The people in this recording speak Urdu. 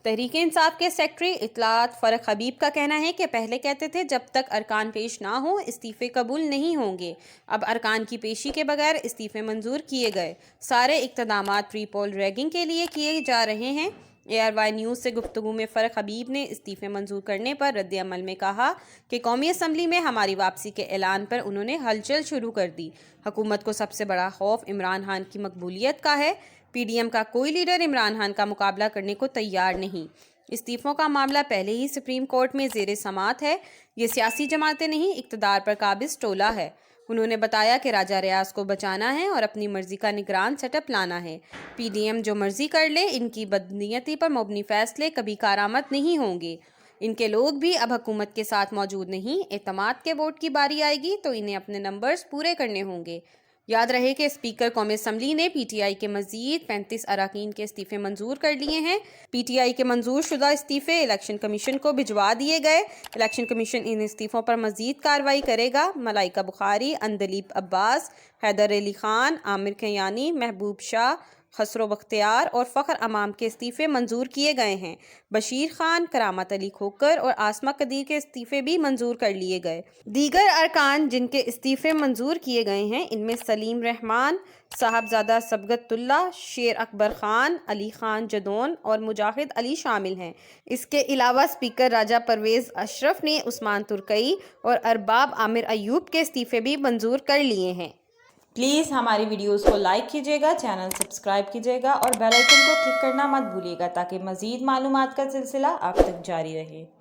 تحریک انصاف کے سیکرٹری اطلاعات فرق حبیب کا کہنا ہے کہ پہلے کہتے تھے جب تک ارکان پیش نہ ہوں استعفے قبول نہیں ہوں گے، اب ارکان کی پیشی کے بغیر استعفے منظور کیے گئے۔ سارے اقدامات پری پول ریگنگ کے لیے کیے جا رہے ہیں۔ ARY نیوز سے گفتگو میں فرق حبیب نے استعفے منظور کرنے پر رد عمل میں کہا کہ قومی اسمبلی میں ہماری واپسی کے اعلان پر انہوں نے ہلچل شروع کر دی۔ حکومت کو سب سے بڑا خوف عمران خان کی مقبولیت کا ہے۔ PDM کا کوئی لیڈر عمران خان کا مقابلہ کرنے کو تیار نہیں۔ استعفوں کا معاملہ پہلے ہی سپریم کورٹ میں زیر سماعت ہے۔ یہ سیاسی جماعتیں نہیں، اقتدار پر قابض ٹولہ ہے۔ انہوں نے بتایا کہ راجہ ریاض کو بچانا ہے اور اپنی مرضی کا نگران سیٹ اپ لانا ہے۔ PDM جو مرضی کر لے، ان کی بدنیتی پر مبنی فیصلے کبھی کارآمد نہیں ہوں گے۔ ان کے لوگ بھی اب حکومت کے ساتھ موجود نہیں۔ اعتماد کے ووٹ کی باری آئے گی تو انہیں اپنے نمبرز پورے کرنے ہوں گے۔ یاد رہے کہ اسپیکر قومی اسمبلی نے PTI کے مزید 35 اراکین کے استعفے منظور کر لیے ہیں۔ PTI کے منظور شدہ استعفے الیکشن کمیشن کو بھجوا دیے گئے۔ الیکشن کمیشن ان استعفوں پر مزید کارروائی کرے گا۔ ملائکہ بخاری، اندلیب عباس، حیدر علی خان، عامر کیانی، محبوب شاہ، خسرو بختیار اور فخر امام کے استعفے منظور کیے گئے ہیں۔ بشیر خان، کرامت علی کھوکھر اور عاصمہ قدیر کے استعفے بھی منظور کر لیے گئے۔ دیگر ارکان جن کے استعفے منظور کیے گئے ہیں ان میں سلیم رحمان، صاحبزادہ صبغت اللہ، شیر اکبر خان، علی خان جدون اور مجاہد علی شامل ہیں۔ اس کے علاوہ اسپیکر راجہ پرویز اشرف نے عثمان ترکئی اور ارباب عامر ایوب کے استعفے بھی منظور کر لیے ہیں۔ پلیز ہماری ویڈیوز کو لائک کیجیے گا، چینل سبسکرائب کیجیے گا اور بیل آئیکن کو کلک کرنا مت بھولیے گا تاکہ مزید معلومات کا سلسلہ آپ تک جاری رہے۔